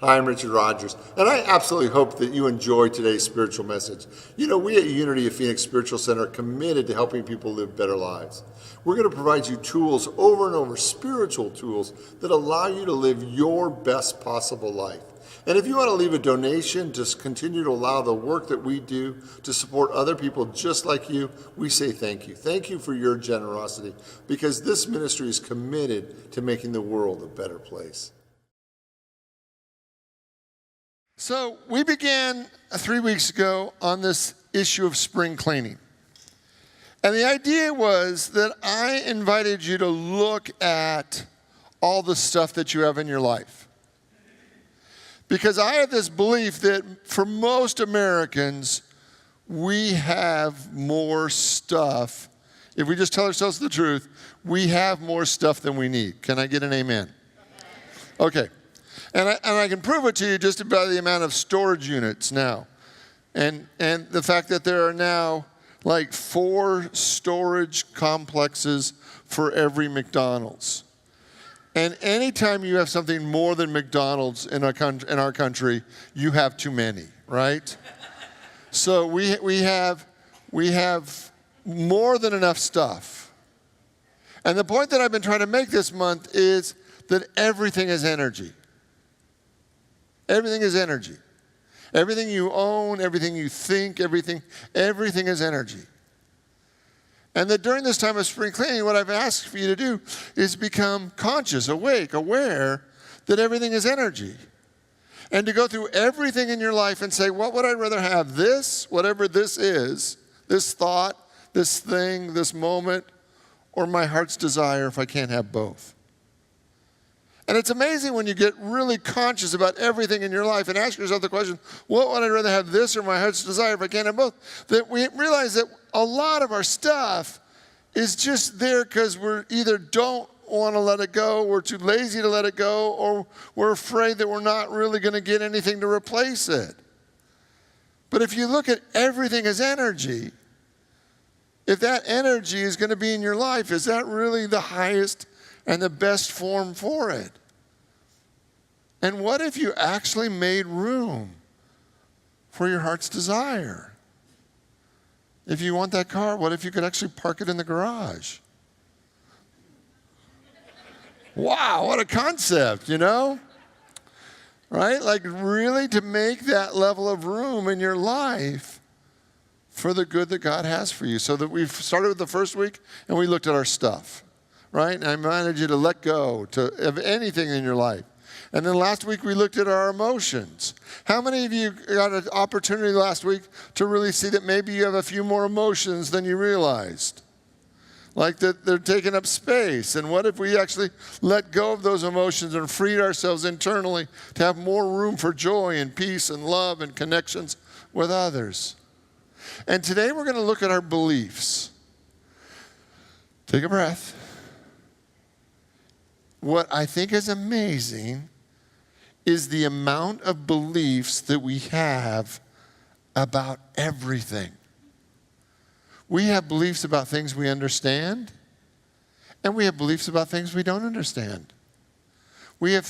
Hi, I'm Richard Rogers, and I absolutely hope that you enjoy today's spiritual message. You know, we at Unity of Phoenix Spiritual Center are committed to helping people live better lives. We're going to provide you tools over and over, spiritual tools that allow you to live your best possible life. And if you want to leave a donation to continue to allow the work that we do to support other people just like you, we say thank you. Thank you for your generosity, because this ministry is committed to making the world a better place. So we began 3 weeks ago on this issue of spring cleaning. And the idea was that I invited you to look at all the stuff that you have in your life. Because I have this belief that for most Americans, we have more stuff. If we just tell ourselves the truth, we have more stuff than we need. Can I get an amen? Okay. And I can prove it to you just by the amount of storage units now. And the fact that there are now like 4 storage complexes for every McDonald's. And anytime you have something more than McDonald's in our country, you have too many, right? So we have more than enough stuff. And the point that I've been trying to make this month is that everything is energy. Everything is energy. Everything you own, everything you think, everything is energy. And that during this time of spring cleaning, what I've asked for you to do is become conscious, awake, aware that everything is energy. And to go through everything in your life and say, what would I rather have? This, whatever this is, this thought, this thing, this moment, or my heart's desire if I can't have both? And it's amazing when you get really conscious about everything in your life and ask yourself the question, what would I rather have, this or my heart's desire if I can't have both? That we realize that a lot of our stuff is just there because we either don't want to let it go, we're too lazy to let it go, or we're afraid that we're not really going to get anything to replace it. But if you look at everything as energy, if that energy is going to be in your life, is that really the highest and the best form for it? And what if you actually made room for your heart's desire? If you want that car, what if you could actually park it in the garage? Wow, what a concept, you know? Right? Like really to make that level of room in your life for the good that God has for you. So that we've started with the first week and we looked at our stuff. Right? And I invited you to let go of anything in your life. And then last week we looked at our emotions. How many of you got an opportunity last week to really see that maybe you have a few more emotions than you realized? Like that they're taking up space. And what if we actually let go of those emotions and freed ourselves internally to have more room for joy and peace and love and connections with others? And today we're going to look at our beliefs. Take a breath. What I think is amazing is the amount of beliefs that we have about everything. We have beliefs about things we understand, and we have beliefs about things we don't understand. We have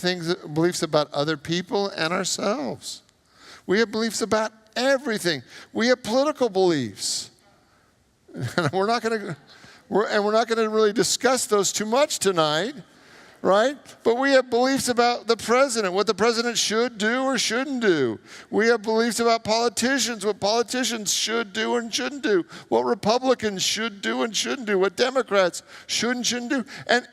beliefs about other people and ourselves. We have beliefs about everything. We have political beliefs. And we're not going to really discuss those too much tonight. Right? But we have beliefs about the president, what the president should do or shouldn't do. We have beliefs about politicians, what politicians should do and shouldn't do, what Republicans should do and shouldn't do, what Democrats should and shouldn't do. And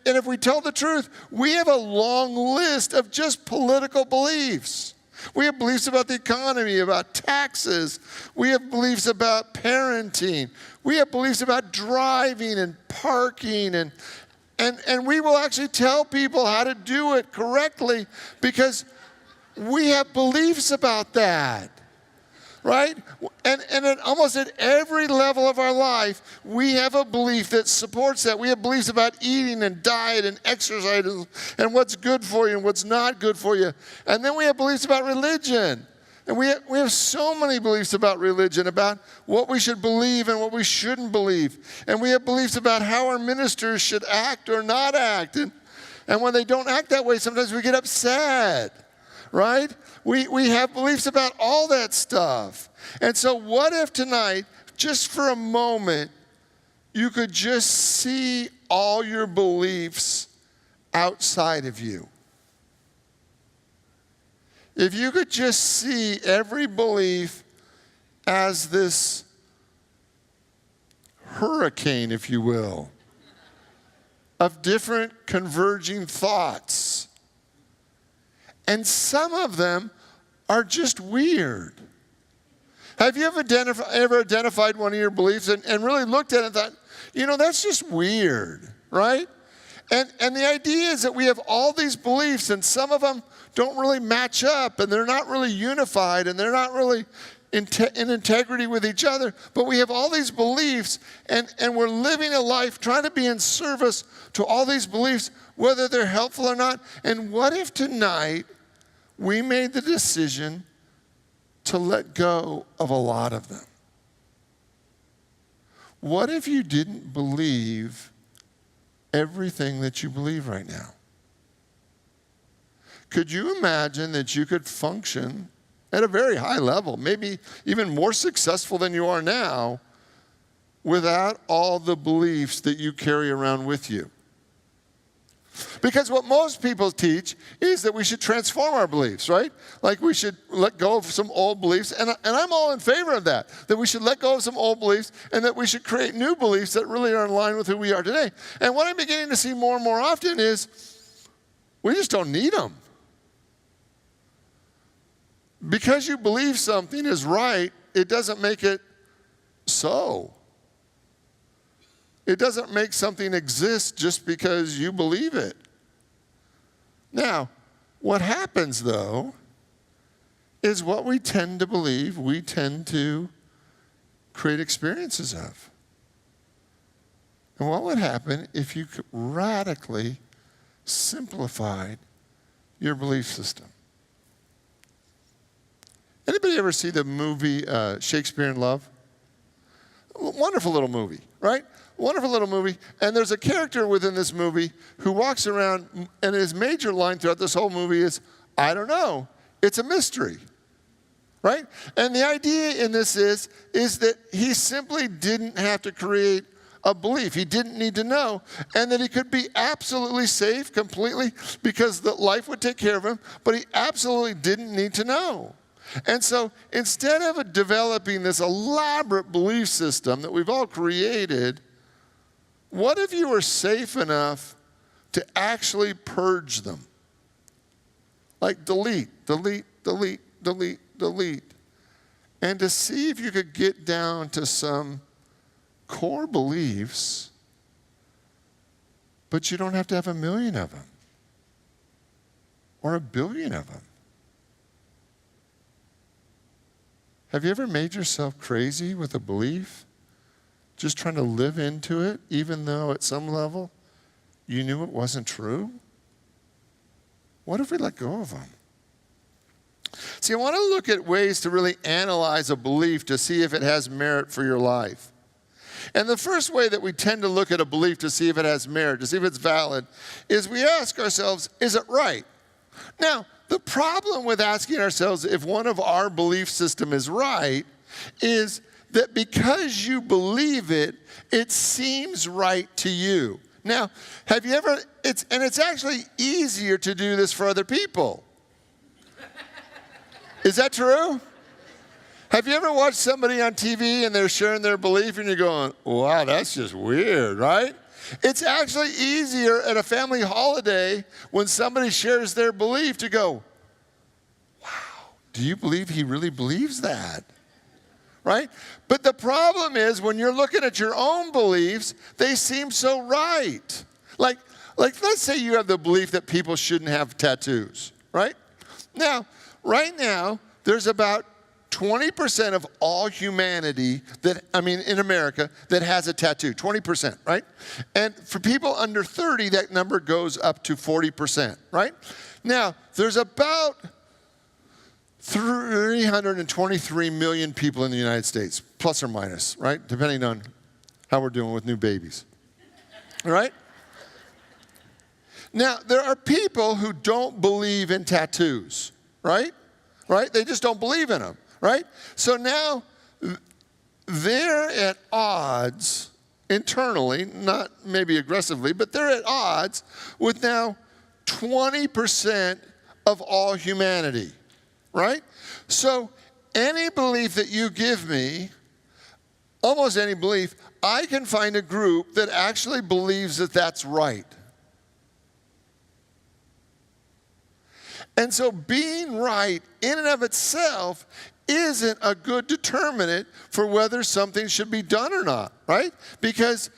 if we tell the truth, we have a long list of just political beliefs. We have beliefs about the economy, about taxes. We have beliefs about parenting. We have beliefs about driving and parking and we will actually tell people how to do it correctly because we have beliefs about that, right? And almost at every level of our life, we have a belief that supports that. We have beliefs about eating and diet and exercise and what's good for you and what's not good for you. And then we have beliefs about religion. And we have so many beliefs about religion, about what we should believe and what we shouldn't believe. And we have beliefs about how our ministers should act or not act. And when they don't act that way, sometimes we get upset, right? We have beliefs about all that stuff. And so what if tonight, just for a moment, you could just see all your beliefs outside of you? If you could just see every belief as this hurricane, if you will, of different converging thoughts. And some of them are just weird. Have you ever identified one of your beliefs and really looked at it and thought, that's just weird, right? And the idea is that we have all these beliefs, and some of them don't really match up, and they're not really unified, and they're not really in integrity with each other. But we have all these beliefs, and we're living a life trying to be in service to all these beliefs, whether they're helpful or not. And what if tonight we made the decision to let go of a lot of them? What if you didn't believe everything that you believe right now? Could you imagine that you could function at a very high level, maybe even more successful than you are now, without all the beliefs that you carry around with you? Because what most people teach is that we should transform our beliefs, right? Like we should let go of some old beliefs, and I'm all in favor of that we should let go of some old beliefs and that we should create new beliefs that really are in line with who we are today. And what I'm beginning to see more and more often is we just don't need them. Because you believe something is right, it doesn't make it so. It doesn't make something exist just because you believe it. Now, what happens, though, is what we tend to believe, we tend to create experiences of. And what would happen if you radically simplified your belief system? Anybody ever see the movie Shakespeare in Love? Wonderful little movie, right? Wonderful little movie. And there's a character within this movie who walks around, and his major line throughout this whole movie is, I don't know, it's a mystery, right? And the idea in this is that he simply didn't have to create a belief. He didn't need to know, and that he could be absolutely safe completely because the life would take care of him, but he absolutely didn't need to know. And so instead of developing this elaborate belief system that we've all created, what if you were safe enough to actually purge them? Like delete, delete, delete, delete, delete. And to see if you could get down to some core beliefs, but you don't have to have 1 million of them or 1 billion of them. Have you ever made yourself crazy with a belief, just trying to live into it, even though at some level you knew it wasn't true? What if we let go of them? See, I want to look at ways to really analyze a belief to see if it has merit for your life. And the first way that we tend to look at a belief to see if it has merit, to see if it's valid, is we ask ourselves, is it right? Now, the problem with asking ourselves if one of our belief system is right is that because you believe it, it seems right to you. Now, have you ever, it's actually easier to do this for other people. Is that true? Have you ever watched somebody on TV and they're sharing their belief and you're going, wow, that's just weird, right? It's actually easier at a family holiday when somebody shares their belief to go, wow, do you believe he really believes that? Right? But the problem is when you're looking at your own beliefs, they seem so right. Like let's say you have the belief that people shouldn't have tattoos, right? Now, right now, there's about 20% of all humanity in America that has a tattoo, 20%, right? And for people under 30, that number goes up to 40%, right? Now, there's about 323 million people in the United States, plus or minus, right? Depending on how we're doing with new babies, all right? Now, there are people who don't believe in tattoos. right? Right? They just don't believe in them, right? So now they're at odds internally, not maybe aggressively, but they're at odds with now 20% of all humanity, right? So any belief that you give me, almost any belief, I can find a group that actually believes that that's right. And so being right in and of itself isn't a good determinant for whether something should be done or not, right? Because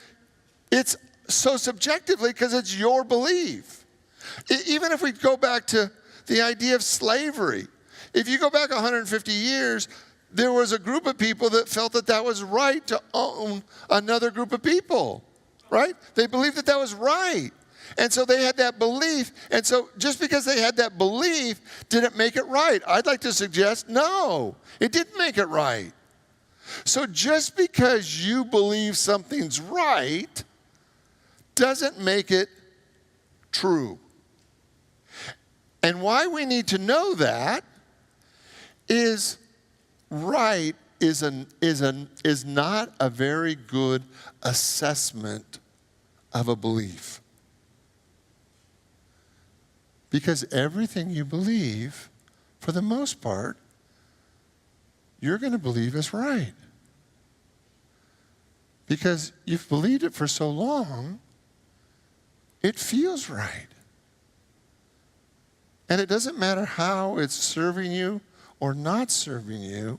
it's so subjectively, because it's your belief. Even if we go back to the idea of slavery, if you go back 150 years, there was a group of people that felt that that was right to own another group of people, right? They believed that that was right. And so they had that belief. And so just because they had that belief, did it make it right? I'd like to suggest, no, it didn't make it right. So just because you believe something's right doesn't make it true. And why we need to know that is right is not a very good assessment of a belief. Because everything you believe, for the most part, you're going to believe is right. Because you've believed it for so long, it feels right. And it doesn't matter how it's serving you or not serving you.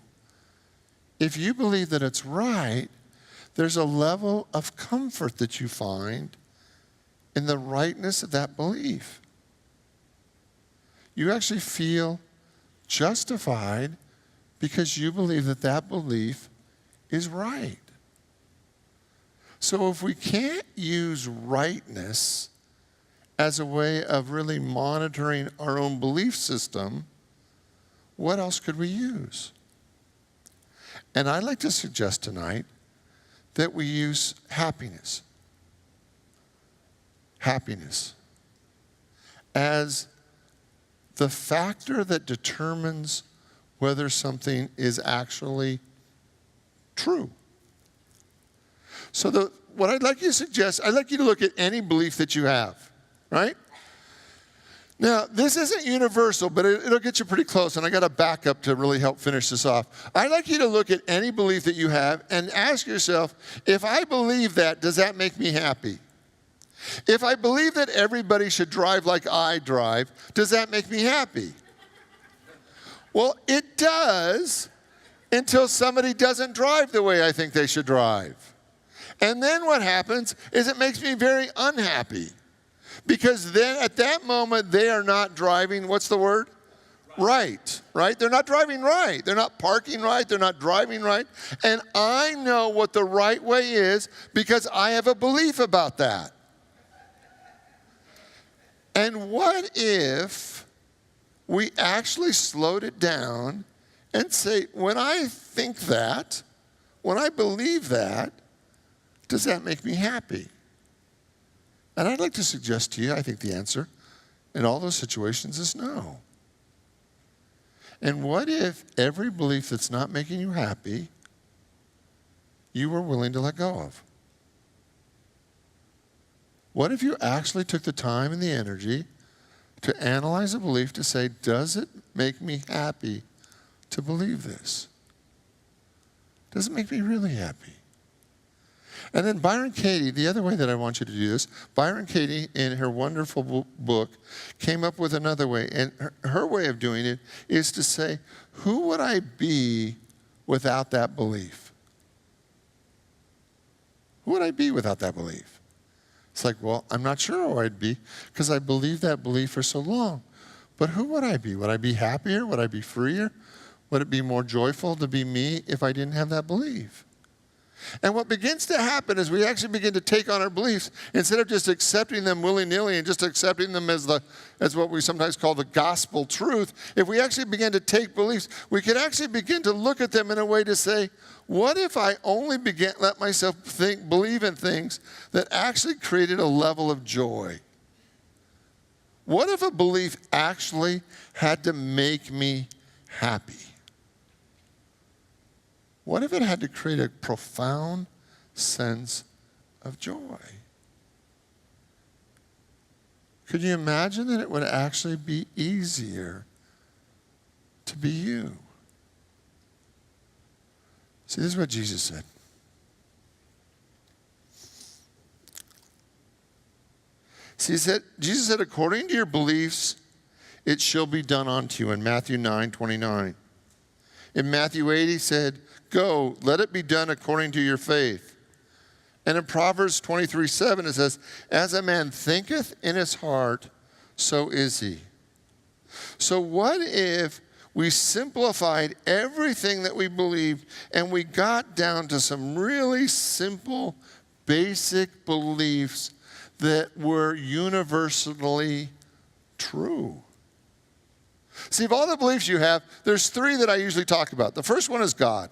If you believe that it's right, there's a level of comfort that you find in the rightness of that belief. You actually feel justified because you believe that that belief is right. So if we can't use rightness as a way of really monitoring our own belief system, what else could we use? And I'd like to suggest tonight that we use happiness. Happiness as the factor that determines whether something is actually true. So what I'd like you to suggest, I'd like you to look at any belief that you have, right? Now, this isn't universal, but it'll get you pretty close, and I got a backup to really help finish this off. I'd like you to look at any belief that you have and ask yourself, if I believe that, does that make me happy? If I believe that everybody should drive like I drive, does that make me happy? Well, it does until somebody doesn't drive the way I think they should drive. And then what happens is it makes me very unhappy. Because then at that moment, they are not driving, what's the word? Right, right? They're not driving right. They're not parking right. They're not driving right. And I know what the right way is because I have a belief about that. And what if we actually slowed it down and say, when I think that, when I believe that, does that make me happy? And I'd like to suggest to you, I think the answer in all those situations is no. And what if every belief that's not making you happy, you were willing to let go of? What if you actually took the time and the energy to analyze a belief to say, does it make me happy to believe this? Does it make me really happy? And then Byron Katie, the other way that I want you to do this, Byron Katie, in her wonderful book, came up with another way. And her way of doing it is to say, who would I be without that belief? Who would I be without that belief? It's like, well, I'm not sure who I'd be because I believed that belief for so long. But who would I be? Would I be happier? Would I be freer? Would it be more joyful to be me if I didn't have that belief? And what begins to happen is we actually begin to take on our beliefs instead of just accepting them willy-nilly and just accepting them as what we sometimes call the gospel truth. If we actually begin to take beliefs, we can actually begin to look at them in a way to say, what if I only let myself believe in things that actually created a level of joy? What if a belief actually had to make me happy? What if it had to create a profound sense of joy? Could you imagine that it would actually be easier to be you? See, this is what Jesus said. See, Jesus said, according to your beliefs, it shall be done unto you, in Matthew 9:29. In Matthew 8, he said, go, let it be done according to your faith. And in Proverbs 23:7, it says, as a man thinketh in his heart, so is he. So what if we simplified everything that we believed and we got down to some really simple, basic beliefs that were universally true? See, of all the beliefs you have, there's three that I usually talk about. The first one is God.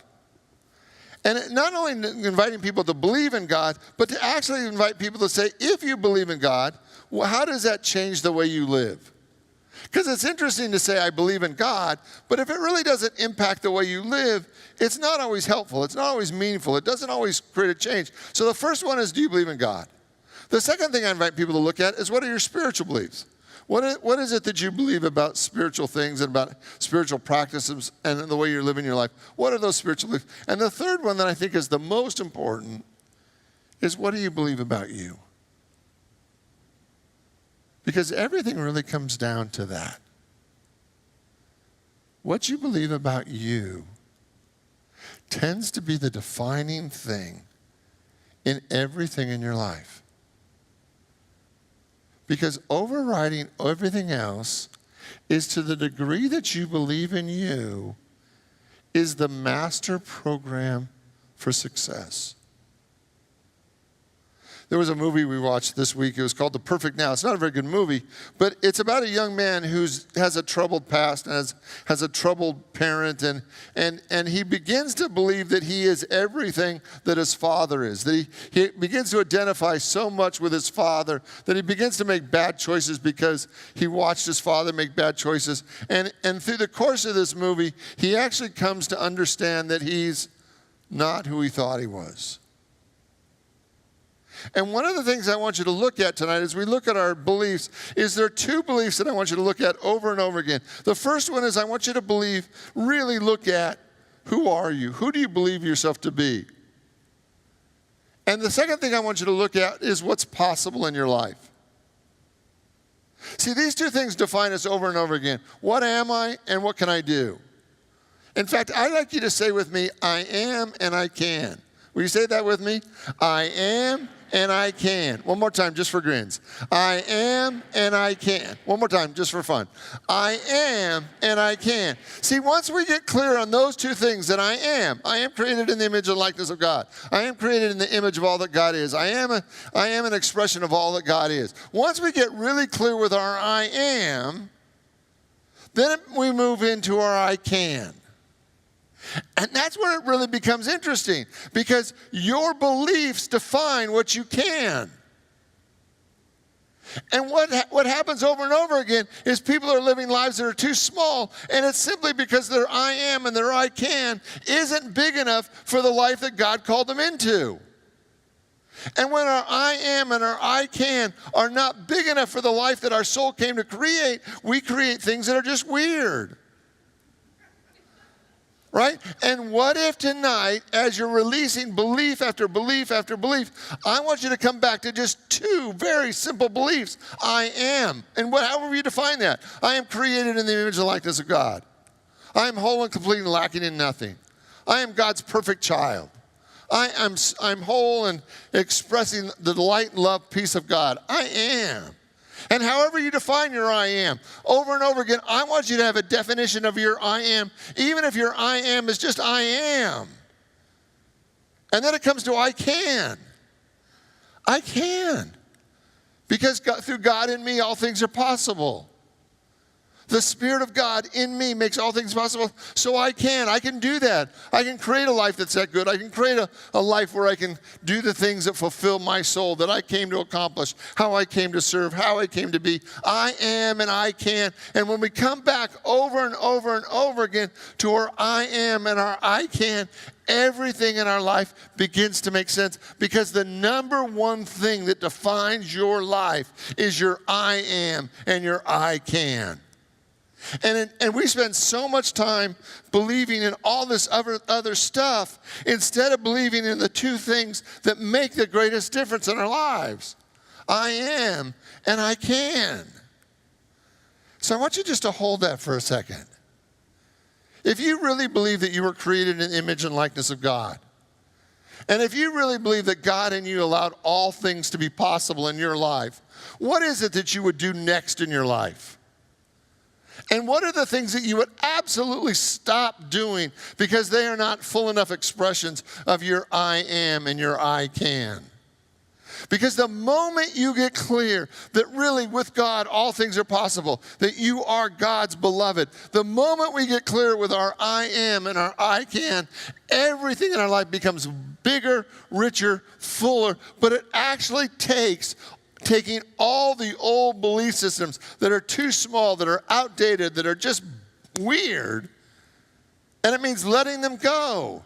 And not only inviting people to believe in God, but to actually invite people to say, if you believe in God, well, how does that change the way you live? Because it's interesting to say, I believe in God, but if it really doesn't impact the way you live, it's not always helpful. It's not always meaningful. It doesn't always create a change. So the first one is, do you believe in God? The second thing I invite people to look at is, what are your spiritual beliefs? What is it that you believe about spiritual things and about spiritual practices and the way you're living your life? What are those spiritual beliefs? And the third one that I think is the most important is, what do you believe about you? Because everything really comes down to that. What you believe about you tends to be the defining thing in everything in your life. Because overriding everything else is, to the degree that you believe in you, is the master program for success. There was a movie we watched this week. It was called The Perfect Now. It's not a very good movie, but it's about a young man who has a troubled past and has a troubled parent, and he begins to believe that he is everything that his father is. That he begins to identify so much with his father that he begins to make bad choices because he watched his father make bad choices. And through the course of this movie, he actually comes to understand that he's not who he thought he was. And one of the things I want you to look at tonight as we look at our beliefs is, there are two beliefs that I want you to look at over and over again. The first one is, I want you to really look at, who are you? Who do you believe yourself to be? And the second thing I want you to look at is, what's possible in your life? See, these two things define us over and over again. What am I and what can I do? In fact, I'd like you to say with me, I am and I can. Will you say that with me? I am and I can. One more time, just for grins. I am and I can. One more time, just for fun. I am and I can. See, once we get clear on those two things, that I am created in the image and likeness of God. I am created in the image of all that God is. I am an expression of all that God is. Once we get really clear with our I am, then we move into our I can. And that's where it really becomes interesting, because your beliefs define what you can. And what happens over and over again is, people are living lives that are too small, and it's simply because their I am and their I can isn't big enough for the life that God called them into. And when our I am and our I can are not big enough for the life that our soul came to create, we create things that are just weird. Right? And what if tonight, as you're releasing belief after belief after belief, I want you to come back to just two very simple beliefs. I am. And however you define that. I am created in the image and likeness of God. I am whole and complete and lacking in nothing. I am God's perfect child. I'm whole and expressing the delight, love, peace of God. I am. And however you define your I am, over and over again, I want you to have a definition of your I am, even if your I am is just I am. And then it comes to I can. I can. Because through God in me, all things are possible. The Spirit of God in me makes all things possible, so I can do that. I can create a life that's that good. I can create a life where I can do the things that fulfill my soul, that I came to accomplish, how I came to serve, how I came to be. I am and I can. And when we come back over and over and over again to our I am and our I can, everything in our life begins to make sense, because the number one thing that defines your life is your I am and your I can. And we spend so much time believing in all this other stuff instead of believing in the two things that make the greatest difference in our lives. I am and I can. So I want you just to hold that for a second. If you really believe that you were created in the image and likeness of God, and if you really believe that God in you allowed all things to be possible in your life, what is it that you would do next in your life? And what are the things that you would absolutely stop doing because they are not full enough expressions of your I am and your I can? Because the moment you get clear that really with God all things are possible, that you are God's beloved, the moment we get clear with our I am and our I can, everything in our life becomes bigger, richer, fuller. But it actually takes taking all the old belief systems that are too small, that are outdated, that are just weird, and it means letting them go.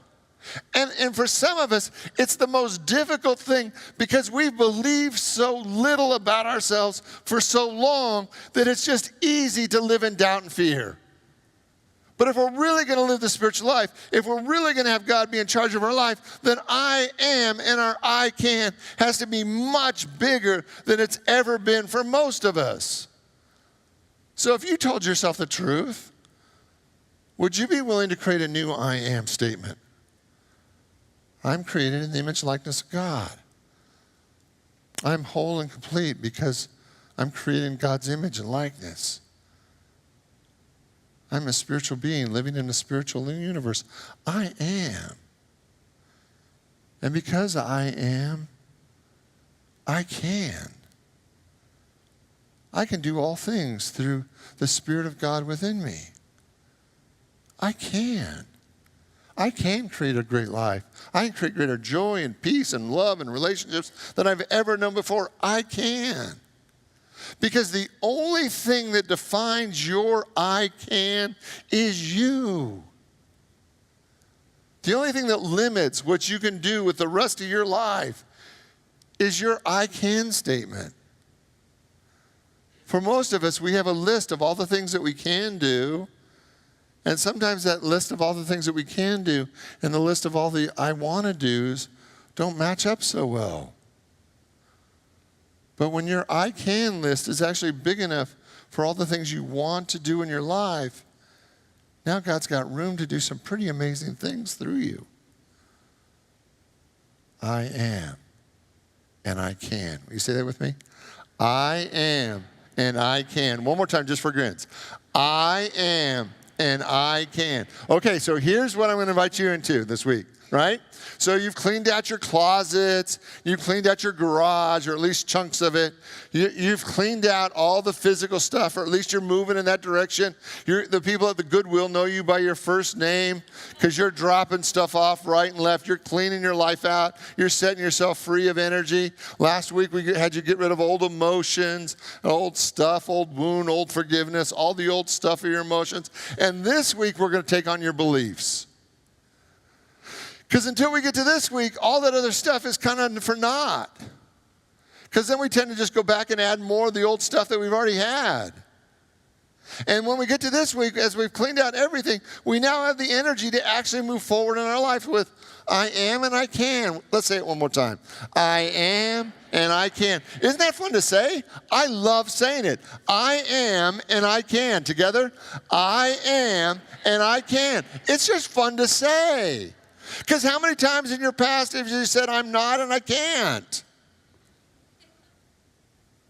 And for some of us, it's the most difficult thing because we've believed so little about ourselves for so long that it's just easy to live in doubt and fear. But if we're really going to live the spiritual life, if we're really going to have God be in charge of our life, then I am and our I can has to be much bigger than it's ever been for most of us. So if you told yourself the truth, would you be willing to create a new I am statement? I'm created in the image and likeness of God. I'm whole and complete because I'm created in God's image and likeness. I'm a spiritual being living in a spiritual universe. I am. And because I am, I can. I can do all things through the Spirit of God within me. I can. I can create a great life. I can create greater joy and peace and love and relationships than I've ever known before. I can. Because the only thing that defines your I can is you. The only thing that limits what you can do with the rest of your life is your I can statement. For most of us, we have a list of all the things that we can do. And sometimes that list of all the things that we can do and the list of all the I want to do's don't match up so well. But when your I can list is actually big enough for all the things you want to do in your life, now God's got room to do some pretty amazing things through you. I am and I can. Will you say that with me? I am and I can. One more time just for grins. I am and I can. Okay, so here's what I'm going to invite you into this week, right? So you've cleaned out your closets, you've cleaned out your garage, or at least chunks of it. You've cleaned out all the physical stuff, or at least you're moving in that direction. The people at the Goodwill know you by your first name because you're dropping stuff off right and left. You're cleaning your life out. You're setting yourself free of energy. Last week we had you get rid of old emotions, old stuff, old wound, old forgiveness, all the old stuff of your emotions. And this week we're going to take on your beliefs. Because until we get to this week, all that other stuff is kind of for naught. Because then we tend to just go back and add more of the old stuff that we've already had. And when we get to this week, as we've cleaned out everything, we now have the energy to actually move forward in our life with I am and I can. Let's say it one more time. I am and I can. Isn't that fun to say? I love saying it. I am and I can. Together, I am and I can. It's just fun to say. Because how many times in your past have you said, I'm not and I can't?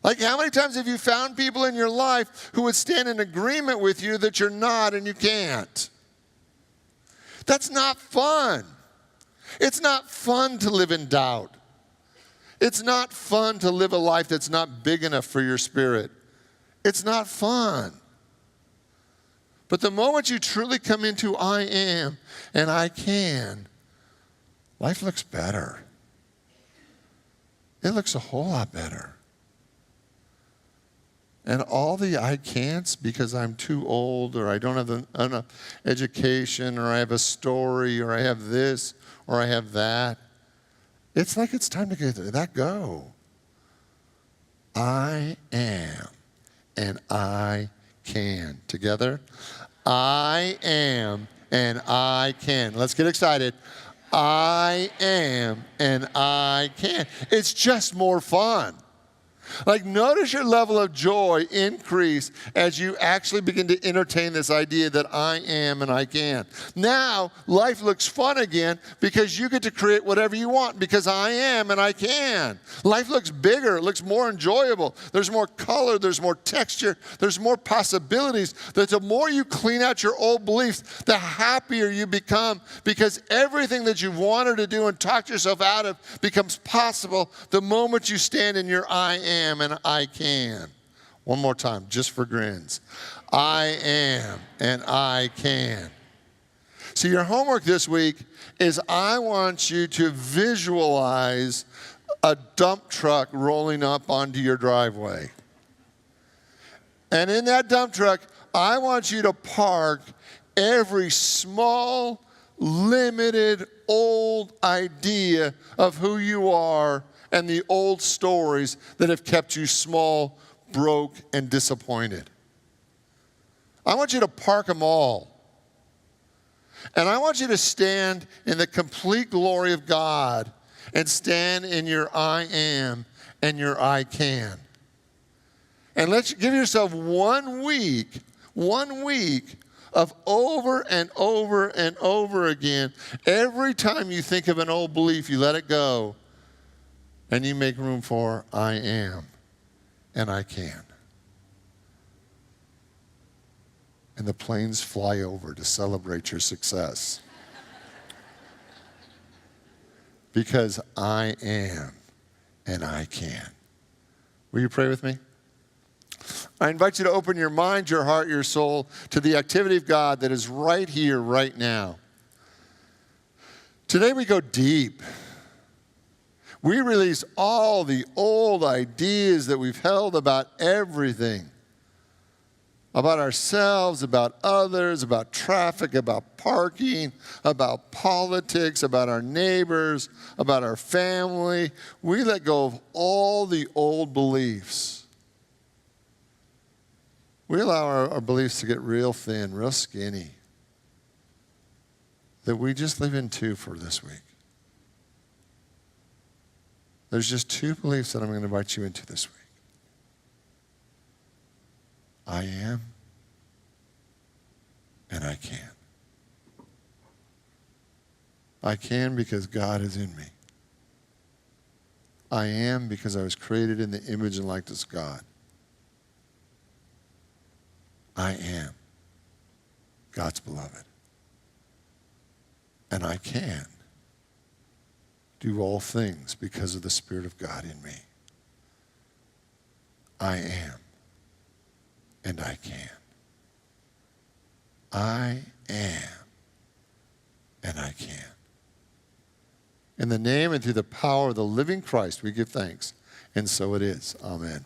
Like how many times have you found people in your life who would stand in agreement with you that you're not and you can't? That's not fun. It's not fun to live in doubt. It's not fun to live a life that's not big enough for your spirit. It's not fun. But the moment you truly come into I am and I can, life looks better. It looks a whole lot better. And all the I can'ts because I'm too old or I don't have enough education or I have a story or I have this or I have that, it's like it's time to get that go. I am and I can. Together. I am and I can. Let's get excited. I am and I can. It's just more fun. Like, notice your level of joy increase as you actually begin to entertain this idea that I am and I can. Now, life looks fun again because you get to create whatever you want because I am and I can. Life looks bigger. It looks more enjoyable. There's more color. There's more texture. There's more possibilities. That the more you clean out your old beliefs, the happier you become because everything that you've wanted to do and talked yourself out of becomes possible the moment you stand in your I am and I can. One more time, just for grins. I am and I can. So your homework this week is I want you to visualize a dump truck rolling up onto your driveway. And in that dump truck, I want you to park every small, limited, old idea of who you are and the old stories that have kept you small, broke, and disappointed. I want you to park them all. And I want you to stand in the complete glory of God and stand in your I am and your I can. And let's give yourself 1 week of over and over and over again. Every time you think of an old belief, you let it go. And you make room for I am and I can. And the planes fly over to celebrate your success. Because I am and I can. Will you pray with me? I invite you to open your mind, your heart, your soul to the activity of God that is right here, right now. Today we go deep. We release all the old ideas that we've held about everything. About ourselves, about others, about traffic, about parking, about politics, about our neighbors, about our family. We let go of all the old beliefs. We allow our beliefs to get real thin, real skinny. That we just live in 2 for this week. There's just 2 beliefs that I'm going to invite you into this week. I am and I can. I can because God is in me. I am because I was created in the image and likeness of God. I am God's beloved. And I can do all things because of the Spirit of God in me. I am and I can. I am and I can. In the name and through the power of the living Christ, we give thanks. And so it is. Amen.